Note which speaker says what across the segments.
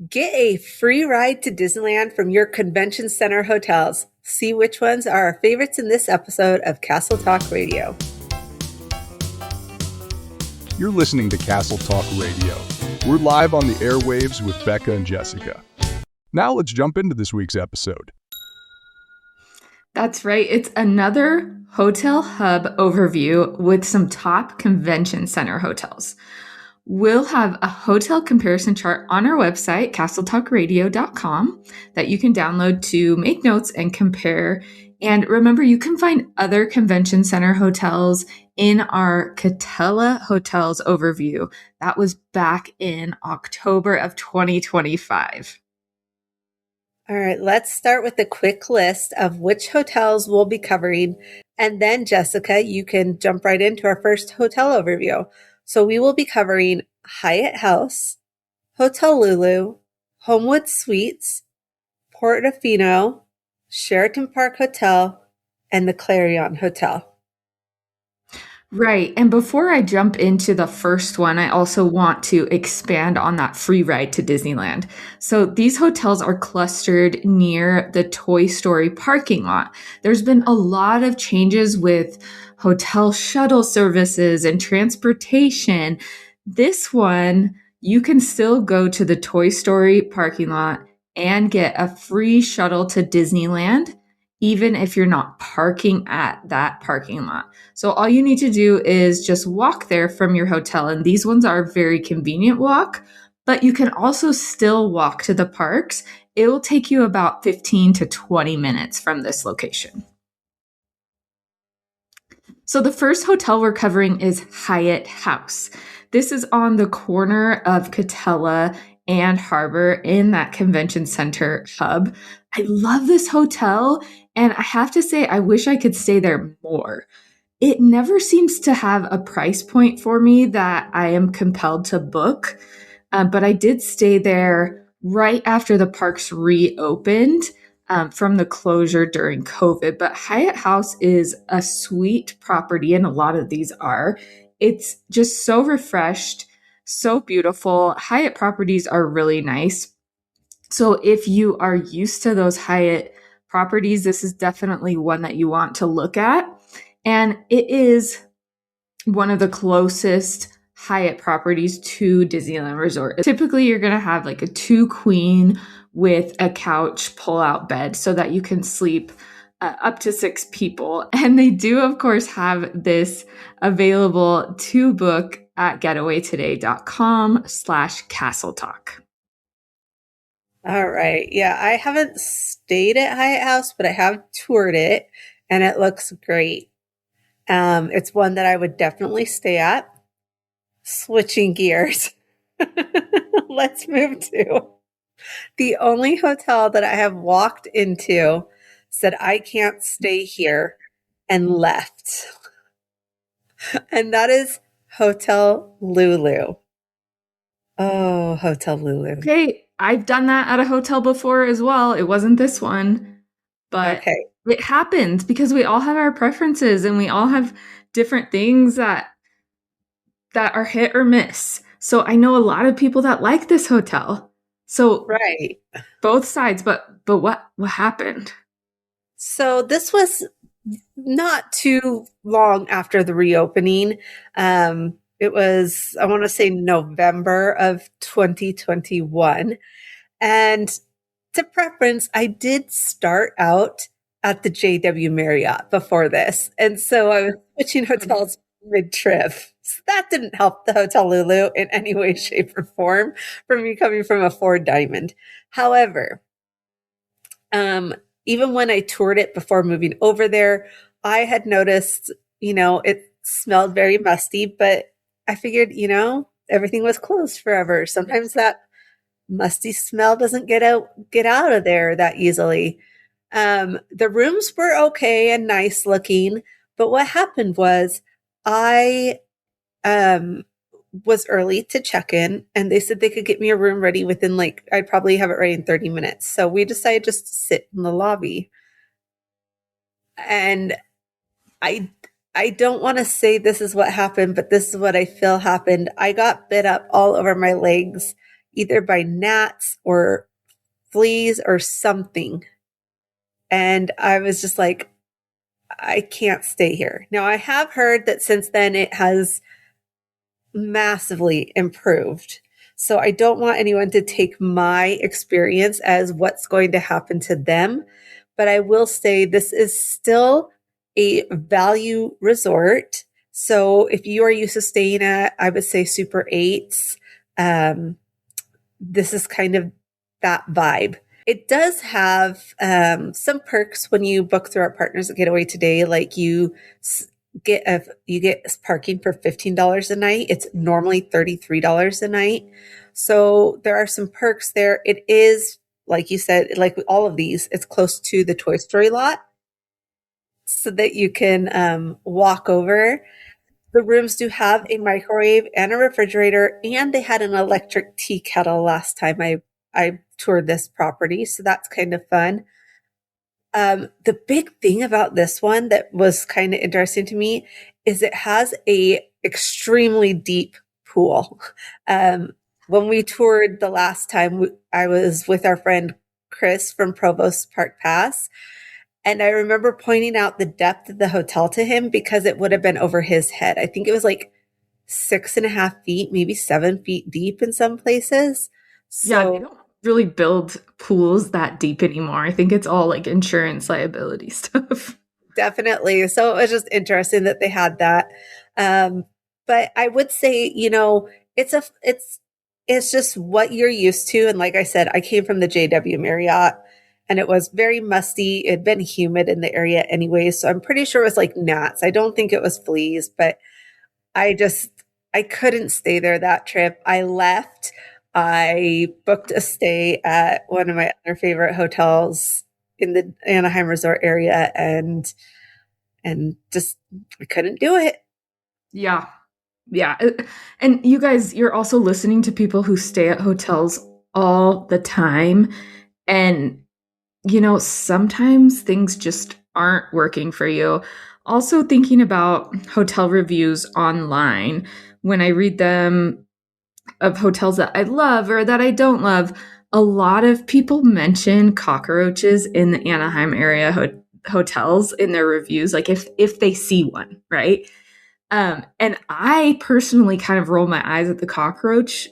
Speaker 1: Get a free ride to Disneyland from your convention center hotels. See which ones are our favorites in this episode of Castle Talk Radio.
Speaker 2: You're listening to Castle Talk Radio. We're live on the airwaves with Becca and Jessica. Now let's jump into this week's episode.
Speaker 3: That's right. It's another hotel hub overview with some top convention center hotels. We'll have a hotel comparison chart on our website, castletalkradio.com, that you can download to make notes and compare. And remember, you can find other convention center hotels in our Catella Hotels overview. That was back in October of 2025.
Speaker 1: All right, let's start with a quick list of which hotels we'll be covering. And then, Jessica, you can jump right into our first hotel overview. So we will be covering Hyatt House, Hotel Lulu, Homewood Suites, Portofino, Sheraton Park Hotel, and the Clarion Hotel.
Speaker 3: Right. And before I jump into the first one, I also want to expand on that free ride to Disneyland. So these hotels are clustered near the Toy Story parking lot. There's been a lot of changes with hotel shuttle services and transportation. This one, you can still go to the Toy Story parking lot and get a free shuttle to Disneyland, even if you're not parking at that parking lot. So all you need to do is just walk there from your hotel. And these ones are a very convenient walk, but you can also still walk to the parks. It will take you about 15 to 20 minutes from this location. So the first hotel we're covering is Hyatt House. This is on the corner of Catella and Harbor in that convention center hub. I love this hotel, and I have to say, I wish I could stay there more. It never seems to have a price point for me that I am compelled to book, but I did stay there right after the parks reopened from the closure during COVID. But Hyatt House is a sweet property, and a lot of these are. It's just so refreshed, so beautiful. Hyatt properties are really nice. So if you are used to those Hyatt properties, this is definitely one that you want to look at. And it is one of the closest Hyatt properties to Disneyland Resort. Typically, you're going to have like a 2-queen with a couch pull-out bed so that you can sleep up to 6 people. And they do, of course, have this available to book at getawaytoday.com/castletalk.
Speaker 1: All right. Yeah, I haven't stayed at Hyatt House, but I have toured it, and it looks great. It's one that I would definitely stay at. Switching gears. Let's move to the only hotel that I have walked into, said I can't stay here, and left. And that is Hotel Lulu. Oh, Hotel Lulu.
Speaker 3: Okay, I've done that at a hotel before as well. It wasn't this one, but It happens because we all have our preferences and we all have different things that are hit or miss. So I know a lot of people that like this hotel. So
Speaker 1: right,
Speaker 3: both sides, but what happened?
Speaker 1: So this was not too long after the reopening. It was, I want to say, November of 2021. And to preference, I did start out at the JW Marriott before this. And so I was switching hotels mid-trip. So that didn't help the Hotel Lulu in any way, shape, or form for me coming from a 4-diamond. However, even when I toured it before moving over there, I had noticed, it smelled very musty, but I figured, everything was closed forever. Sometimes that musty smell doesn't get out of there that easily. The rooms were okay and nice looking, but what happened was I was early to check in, and they said they could get me a room ready within I'd probably have it ready in 30 minutes. So we decided just to sit in the lobby. And I don't want to say this is what happened, but this is what I feel happened. I got bit up all over my legs. either by gnats or fleas or something. And I was just like, I can't stay here. Now, I have heard that since then it has massively improved. So I don't want anyone to take my experience as what's going to happen to them. But I will say this is still a value resort. So if you are used to staying at, I would say Super 8s, this is kind of that vibe. It does have some perks when you book through our Partners at Getaway Today, like you get parking for $15 a night. It's normally $33 a night. So there are some perks there. It is, like you said, like with all of these, it's close to the Toy Story lot so that you can walk over. The rooms do have a microwave and a refrigerator, and they had an electric tea kettle last time I toured this property. So that's kind of fun. The big thing about this one that was kind of interesting to me is it has a extremely deep pool. When we toured the last time, I was with our friend Chris from Provost Park Pass. And I remember pointing out the depth of the hotel to him because it would have been over his head. I think it was like 6.5 feet, maybe 7 feet deep in some places.
Speaker 3: Yeah, they don't really build pools that deep anymore. I think it's all like insurance liability stuff.
Speaker 1: Definitely. So it was just interesting that they had that. But I would say, it's just what you're used to. And like I said, I came from the JW Marriott and it was very musty. It had been humid in the area anyway. So I'm pretty sure it was like gnats. I don't think it was fleas, but I couldn't stay there that trip. I left. I booked a stay at one of my other favorite hotels in the Anaheim resort area and just I couldn't do it.
Speaker 3: Yeah. Yeah. And you guys, you're also listening to people who stay at hotels all the time. And, sometimes things just aren't working for you. Also thinking about hotel reviews online, when I read them of hotels that I love or that I don't love, a lot of people mention cockroaches in the Anaheim area hotels in their reviews, like if they see one, right? And I personally kind of roll my eyes at the cockroach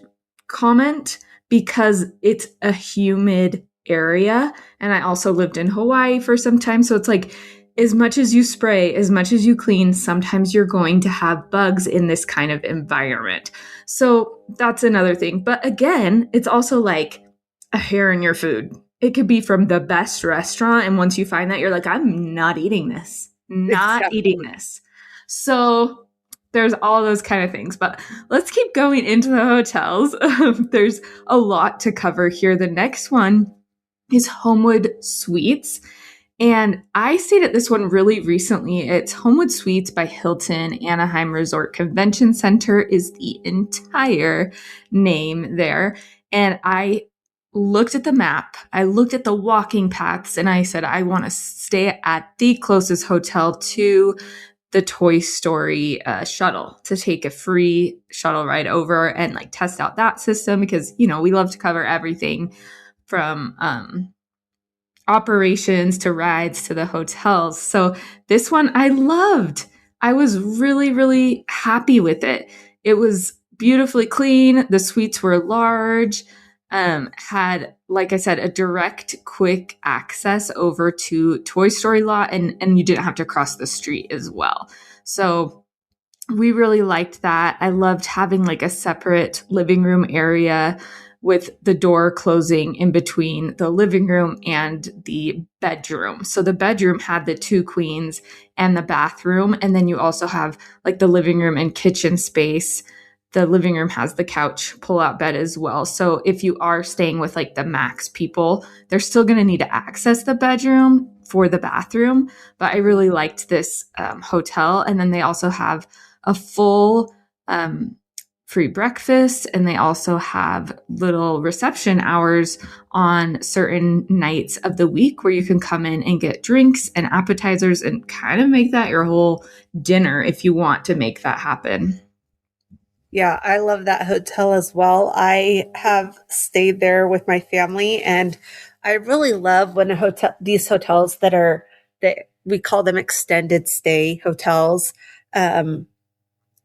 Speaker 3: comment because it's a humid area. And I also lived in Hawaii for some time. So it's like, as much as you spray, as much as you clean, sometimes you're going to have bugs in this kind of environment. So that's another thing. But again, it's also like a hair in your food. It could be from the best restaurant. And once you find that, you're like, I'm not eating this, eating this. So there's all those kind of things. But let's keep going into the hotels. There's a lot to cover here. The next one is Homewood Suites. And I stayed at this one really recently. It's Homewood Suites by Hilton. Anaheim Resort Convention Center is the entire name there. And I looked at the map, I looked at the walking paths, and I said, I want to stay at the closest hotel to the Toy Story shuttle to take a free shuttle ride over and like test out that system because, we love to cover everything from operations to rides to the hotels. So this one I loved. I was really, really happy with it. It was beautifully clean. The suites were large, had, like I said, a direct, quick access over to Toy Story lot, and you didn't have to cross the street as well. So we really liked that. I loved having like a separate living room area with the door closing in between the living room and the bedroom. So the bedroom had the 2 queens and the bathroom. And then you also have like the living room and kitchen space. The living room has the couch pull-out bed as well. So if you are staying with like the max people, they're still going to need to access the bedroom for the bathroom. But I really liked this hotel. And then they also have a full free breakfast, and they also have little reception hours on certain nights of the week where you can come in and get drinks and appetizers and kind of make that your whole dinner if you want to make that happen.
Speaker 1: Yeah, I love that hotel as well. I have stayed there with my family, and I really love when these hotels that we call them extended stay hotels, um,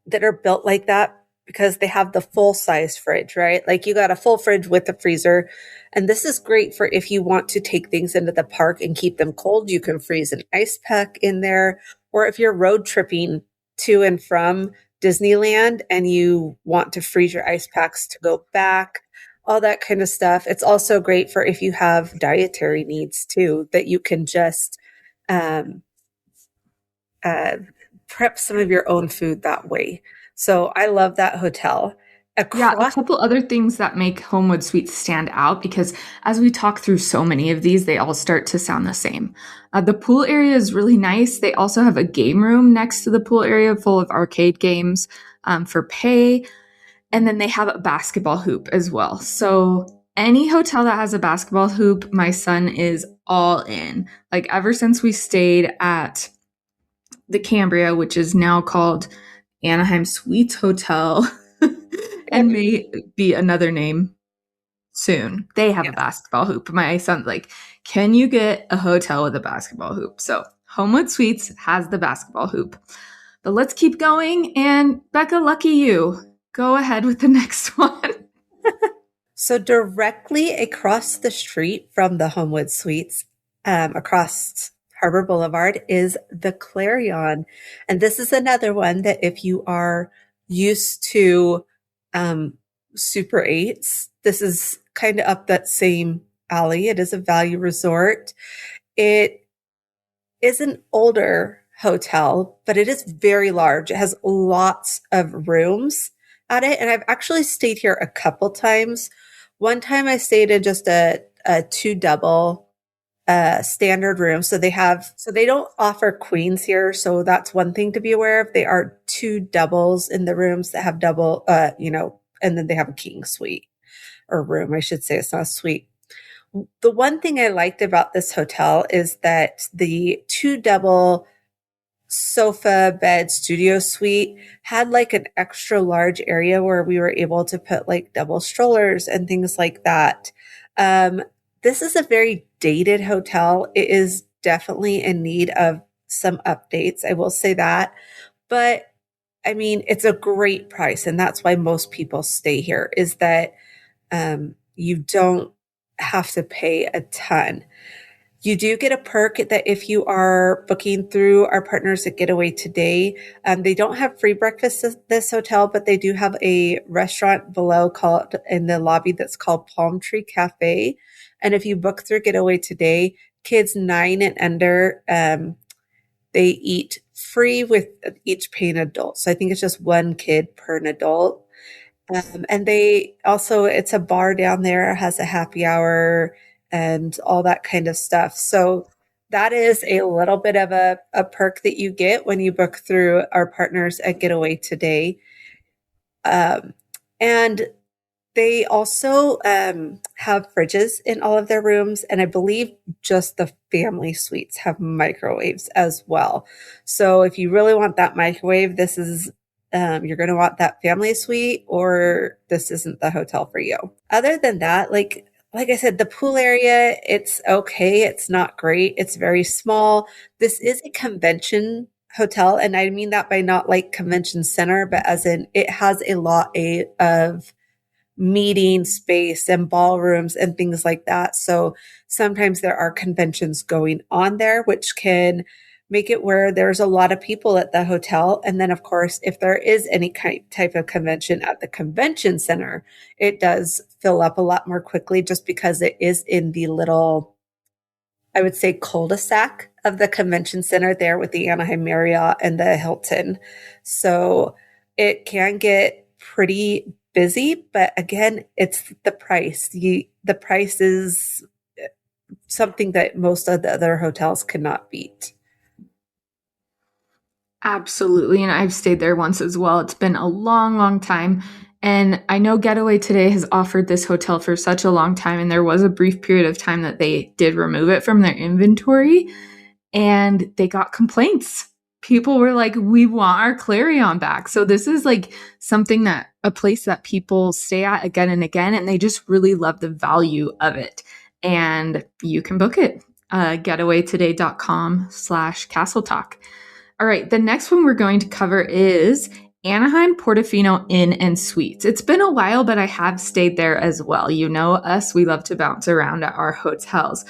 Speaker 1: that are built like that because they have the full size fridge, right? Like you got a full fridge with a freezer. And this is great for if you want to take things into the park and keep them cold, you can freeze an ice pack in there. Or if you're road tripping to and from Disneyland and you want to freeze your ice packs to go back, all that kind of stuff. It's also great for if you have dietary needs too, that you can just um, uh, prep some of your own food that way. So I love that hotel.
Speaker 3: Yeah, a
Speaker 1: Across,
Speaker 3: couple other things that make Homewood Suites stand out because as we talk through so many of these, they all start to sound the same. The pool area is really nice. They also have a game room next to the pool area full of arcade games for pay. And then they have a basketball hoop as well. So any hotel that has a basketball hoop, my son is all in. Like ever since we stayed at the Cambria, which is now called Anaheim Suites Hotel, and may be another name soon. They have
Speaker 1: yeah.
Speaker 3: a basketball hoop. My son's like, can you get a hotel with a basketball hoop? So Homewood Suites has the basketball hoop. But let's keep going. And Becca, lucky you. Go ahead with the next one.
Speaker 1: So directly across the street from the Homewood Suites, across Harbor Boulevard is the Clarion. And this is another one that if you are used to Super 8s, this is kind of up that same alley. It is a value resort. It is an older hotel, but it is very large. It has lots of rooms at it. And I've actually stayed here a couple times. One time I stayed in just a two double standard room. So they don't offer queens here. So that's one thing to be aware of. They are two doubles in the rooms that have double, and then they have a king suite or room. I should say it's not a suite. The one thing I liked about this hotel is that the two double sofa bed studio suite had like an extra large area where we were able to put like double strollers and things like that. This is a very dated hotel. It is definitely in need of some updates. I will say that, but I mean, it's a great price. And that's why most people stay here is that, you don't have to pay a ton. You do get a perk that if you are booking through our partners at Getaway Today, they don't have free breakfast at this hotel, but they do have a restaurant below called in the lobby that's called Palm Tree Cafe. And if you book through Getaway Today, kids 9 and under, they eat free with each paying adult. So I think it's just one kid per adult. And they also, it's a bar down there, has a happy hour and all that kind of stuff. So that is a little bit of a perk that you get when you book through our partners at Getaway Today. And they also have fridges in all of their rooms. And I believe just the family suites have microwaves as well. So if you really want that microwave, this is you're going to want that family suite or this isn't the hotel for you. Other than that, like I said, the pool area, it's okay. It's not great. It's very small. This is a convention hotel. And I mean that by not like convention center, but as in it has a lot of meeting space and ballrooms and things like that. So sometimes there are conventions going on there, which can make it where there's a lot of people at the hotel. And then, of course, if there is any type of convention at the convention center, it does fill up a lot more quickly just because it is in the little, I would say, cul-de-sac of the convention center there with the Anaheim Marriott and the Hilton. So it can get pretty busy, but again, it's the price. The price is something that most of the other hotels cannot beat.
Speaker 3: Absolutely. And I've stayed there once as well. It's been a long, long time. And I know Getaway Today has offered this hotel for such a long time. And there was a brief period of time that they did remove it from their inventory and they got complaints. people were like, we want our Clarion back. So this is like a place that people stay at again and again, and they just really love the value of it. And you can book it. getawaytoday.com/castle talk. All right. The next one we're going to cover is Anaheim Portofino Inn and Suites. It's been a while, but I have stayed there as well. You know us, we love to bounce around at our hotels.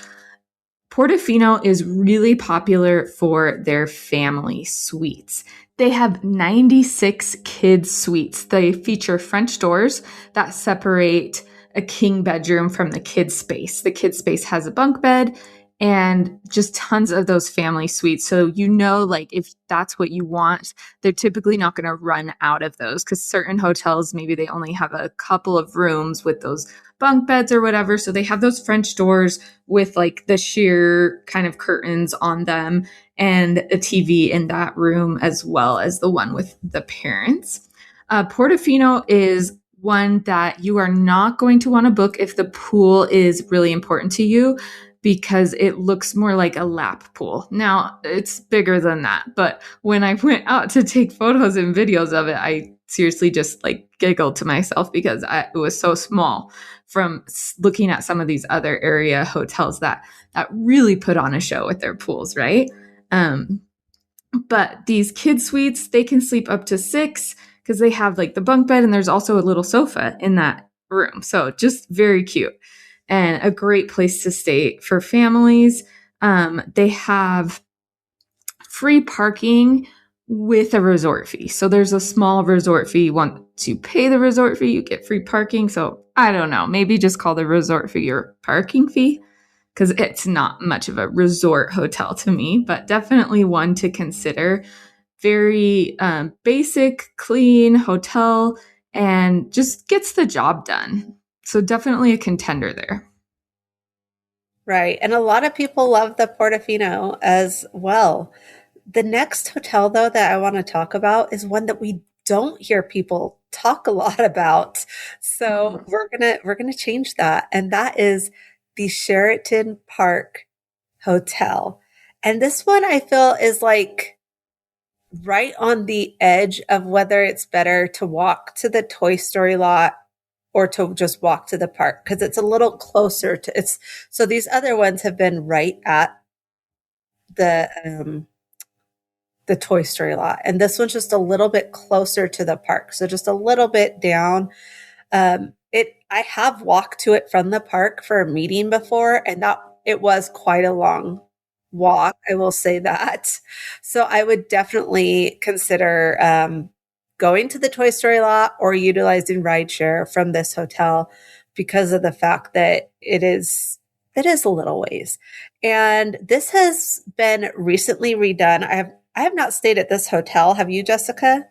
Speaker 3: Portofino is really popular for their family suites. They have 96 kids suites. They feature French doors that separate a king bedroom from the kids space. The kids space has a bunk bed and just tons of those family suites. So, like if that's what you want, they're typically not going to run out of those, because certain hotels, maybe they only have a couple of rooms with those bunk beds or whatever. So they have those French doors with like the sheer kind of curtains on them and a TV in that room, as well as the one with the parents. Portofino is one that you are not going to want to book if the pool is really important to you, because it looks more like a lap pool. Now, it's bigger than that, but when I went out to take photos and videos of it, I seriously just like giggled to myself because it was so small from looking at some of these other area hotels that really put on a show with their pools, right? But these kid suites, they can sleep up to 6 because they have like the bunk bed, and there's also a little sofa in that room. So just very cute and a great place to stay for families. They have free parking with a resort fee. So there's a small resort fee. Once you pay the resort fee, you get free parking. So I don't know, maybe just call the resort fee your parking fee, because it's not much of a resort hotel to me, but definitely one to consider. Very basic, clean hotel, and just gets the job done. So definitely a contender there.
Speaker 1: Right. And a lot of people love the Portofino as well. The next hotel, though, that I want to talk about is one that we don't hear people talk a lot about. So we're gonna change that. And that is the Sheraton Park Hotel. And this one I feel is like right on the edge of whether it's better to walk to the Toy Story lot or to just walk to the park, because it's a little closer to it's. So these other ones have been right at the Toy Story lot, and this one's just a little bit closer to the park, so just a little bit down. I have walked to it from the park for a meeting before, and that it was quite a long walk, I will say that. So I would definitely consider going to the Toy Story lot or utilizing rideshare from this hotel, because of the fact that it is a little ways. And this has been recently redone. I have not stayed at this hotel. Have you, Jessica?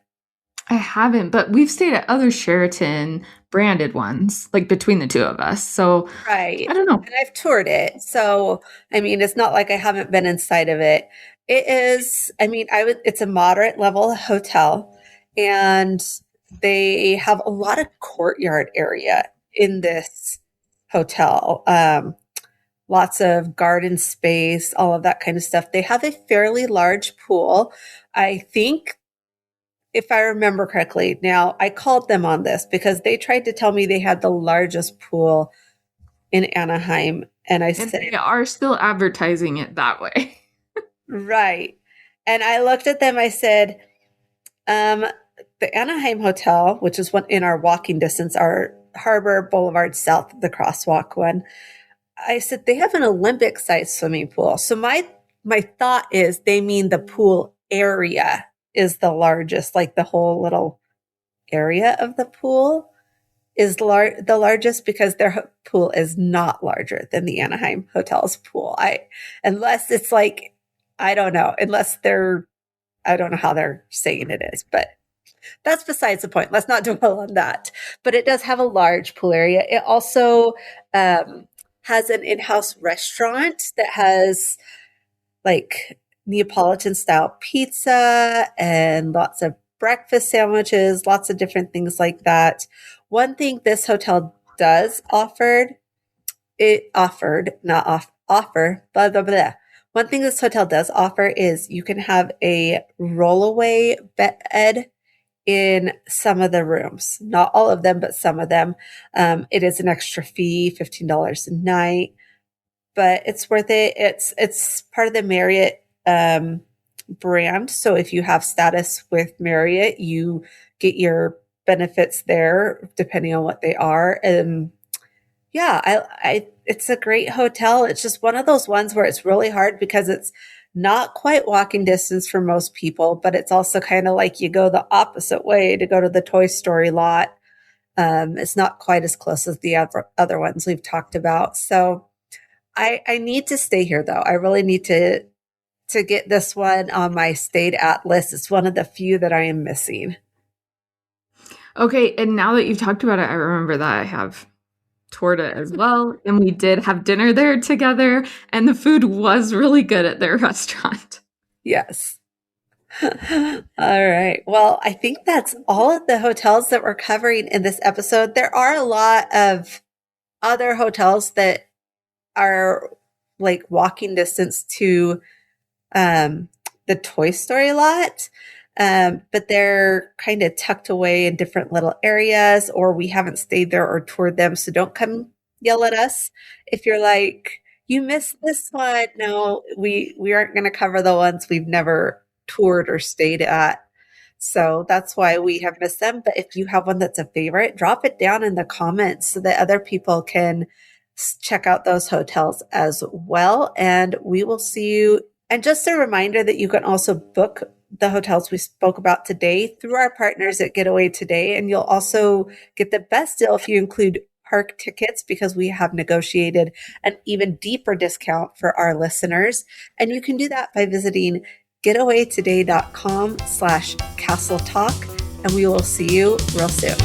Speaker 3: I haven't, but we've stayed at other Sheraton branded ones, like between the two of us. So
Speaker 1: Right.
Speaker 3: I don't know.
Speaker 1: And I've toured it. So, I mean, it's not like I haven't been inside of it. It is, I mean, it's a moderate level hotel, and they have a lot of courtyard area in this hotel. Lots of garden space, all of that kind of stuff. They have a fairly large pool. I think, if I remember correctly, now I called them on this because they tried to tell me they had the largest pool in Anaheim. And said,
Speaker 3: they are still advertising it that way.
Speaker 1: Right. And I looked at them, I said, the Anaheim Hotel, which is one in our walking distance, our Harbor Boulevard South, the crosswalk one, I said, they have an Olympic-sized swimming pool. So my thought is they mean the pool area is the largest, like the whole little area of the pool is the largest, because their pool is not larger than the Anaheim Hotel's pool. Unless it's like, I don't know, I don't know how they're saying it is, but that's besides the point. Let's not dwell on that. But it does have a large pool area. It also has an in-house restaurant that has like Neapolitan style pizza and lots of breakfast sandwiches, lots of different things like that. One thing this hotel does offer, blah, blah, blah. One thing this hotel does offer is you can have a rollaway bed in some of the rooms. Not all of them, but some of them. It is an extra fee, $15 a night, but it's worth it. It's part of the Marriott brand. So if you have status with Marriott, you get your benefits there depending on what they are. And yeah, it's a great hotel. It's just one of those ones where it's really hard because it's not quite walking distance for most people, but it's also kind of like you go the opposite way to go to the Toy Story lot. It's not quite as close as the other ones we've talked about. So I need to stay here though. I really need to get this one on my stayed at list. It's one of the few that I am missing.
Speaker 3: Okay, and now that you've talked about it, I remember that I have toured it as well, and we did have dinner there together, and the food was really good at their restaurant.
Speaker 1: Yes. All right. Well, I think that's all of the hotels that we're covering in this episode. There are a lot of other hotels that are like walking distance to the Toy Story lot. But they're kind of tucked away in different little areas, or we haven't stayed there or toured them. So don't come yell at us if you're like, you missed this one. No, we aren't going to cover the ones we've never toured or stayed at. So that's why we have missed them. But if you have one that's a favorite, drop it down in the comments so that other people can check out those hotels as well. And we will see you. And just a reminder that you can also book the hotels we spoke about today through our partners at Getaway Today. And you'll also get the best deal if you include park tickets, because we have negotiated an even deeper discount for our listeners. And you can do that by visiting getawaytoday.com/Castle Talk. And we will see you real soon.